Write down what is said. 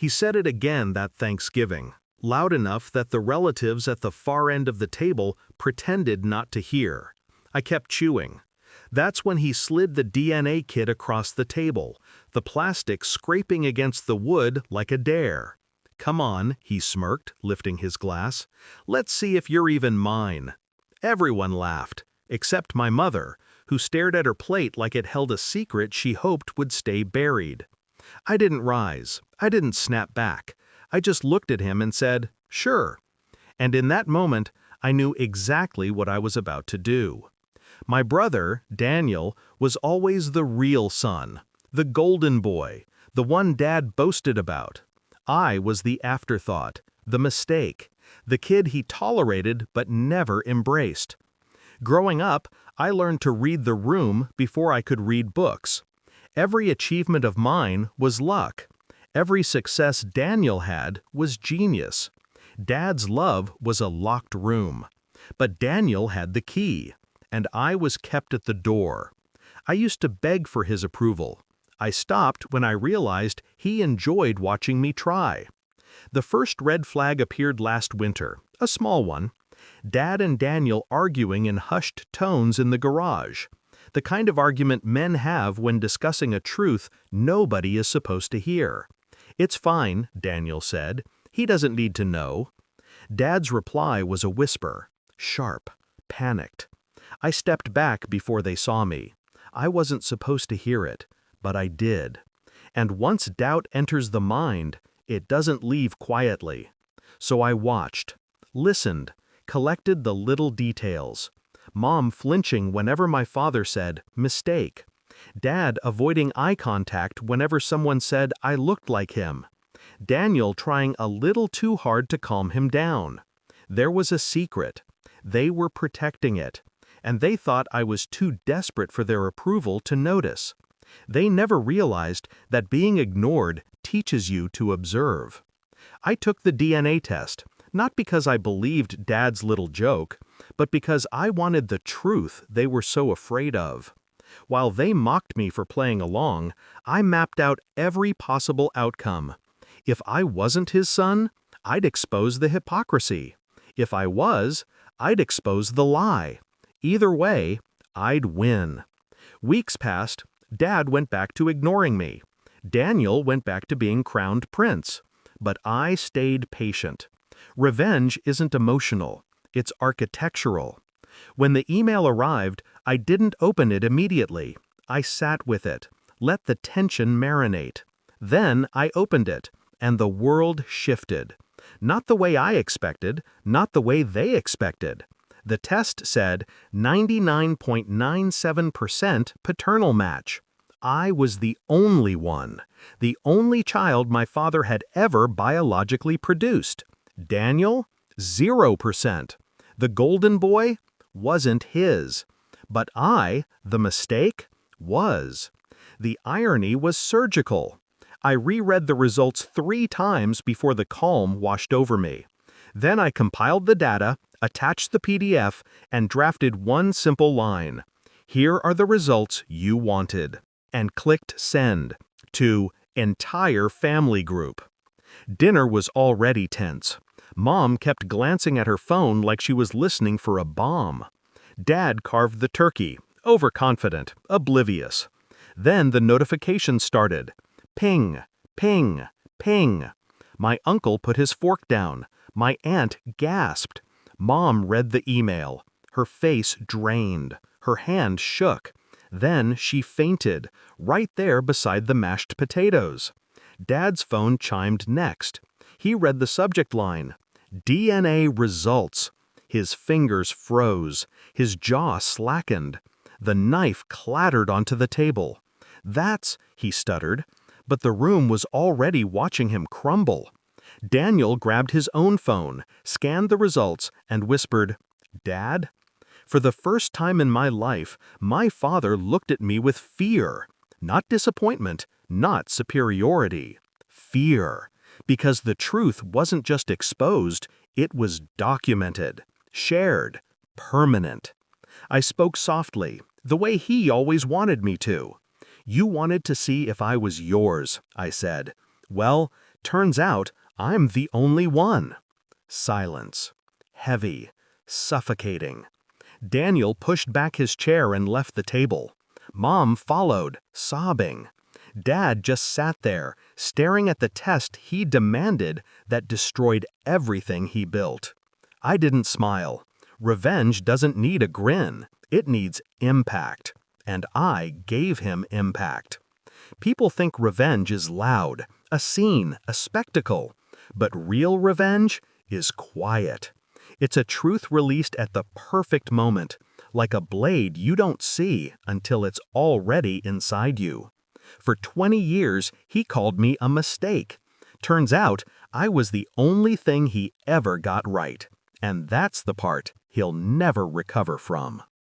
He said it again that Thanksgiving, loud enough that the relatives at the far end of the table pretended not to hear. I kept chewing. That's when he slid the DNA kit across the table, the plastic scraping against the wood like a dare. "Come on," he smirked, lifting his glass. "Let's see if you're even mine." Everyone laughed, except my mother, who stared at her plate like it held a secret she hoped would stay buried. I didn't rise. I didn't snap back. I just looked at him and said, "Sure." And in that moment, I knew exactly what I was about to do. My brother, Daniel, was always the real son, the golden boy, the one Dad boasted about. I was the afterthought, the mistake, the kid he tolerated but never embraced. Growing up, I learned to read the room before I could read books. Every achievement of mine was luck. Every success Daniel had was genius. Dad's love was a locked room. But Daniel had the key, and I was kept at the door. I used to beg for his approval. I stopped when I realized he enjoyed watching me try. The first red flag appeared last winter, a small one. Dad and Daniel arguing in hushed tones in the garage. The kind of argument men have when discussing a truth nobody is supposed to hear. "It's fine," Daniel said. "He doesn't need to know." Dad's reply was a whisper, sharp, panicked. I stepped back before they saw me. I wasn't supposed to hear it, but I did. And once doubt enters the mind, it doesn't leave quietly. So I watched, listened, collected the little details. Mom flinching whenever my father said, "Mistake." Dad avoiding eye contact whenever someone said I looked like him. Daniel trying a little too hard to calm him down. There was a secret. They were protecting it. And they thought I was too desperate for their approval to notice. They never realized that being ignored teaches you to observe. I took the DNA test, not because I believed Dad's little joke, but because I wanted the truth they were so afraid of. While they mocked me for playing along, I mapped out every possible outcome. If I wasn't his son, I'd expose the hypocrisy. If I was, I'd expose the lie. Either way, I'd win. Weeks passed. Dad went back to ignoring me. Daniel went back to being crowned prince. But I stayed patient. Revenge isn't emotional. It's architectural. When the email arrived, I didn't open it immediately. I sat with it, let the tension marinate. Then I opened it, and the world shifted. Not the way I expected, not the way they expected. The test said 99.97% paternal match. I was the only one, the only child my father had ever biologically produced. Daniel, 0%. The golden boy wasn't his. But I, the mistake, was. The irony was surgical. I reread the results 3 times before the calm washed over me. Then I compiled the data, attached the PDF, and drafted one simple line. "Here are the results you wanted," and clicked send to entire family group. Dinner was already tense. Mom kept glancing at her phone like she was listening for a bomb. Dad carved the turkey, overconfident, oblivious. Then the notification started. Ping, ping, ping. My uncle put his fork down. My aunt gasped. Mom read the email. Her face drained. Her hand shook. Then she fainted, right there beside the mashed potatoes. Dad's phone chimed next. He read the subject line. DNA results. His fingers froze. His jaw slackened. The knife clattered onto the table. "That's," he stuttered, but the room was already watching him crumble. Daniel grabbed his own phone, scanned the results, and whispered, "Dad?" For the first time in my life, my father looked at me with fear. Not disappointment, not superiority. Fear. Because the truth wasn't just exposed, it was documented, shared, permanent. I spoke softly, the way he always wanted me to. "You wanted to see if I was yours," I said. "Well, Turns out I'm the only one. Silence. Heavy. Suffocating. Daniel pushed back his chair and left the table. Mom followed, sobbing. Dad just sat there, staring at the test he demanded that destroyed everything he built. I didn't smile. Revenge doesn't need a grin. It needs impact. And I gave him impact. People think revenge is loud, a scene, a spectacle. But real revenge is quiet. It's a truth released at the perfect moment, like a blade you don't see until it's already inside you. For 20 years, he called me a mistake. Turns out, I was the only thing he ever got right. And that's the part he'll never recover from.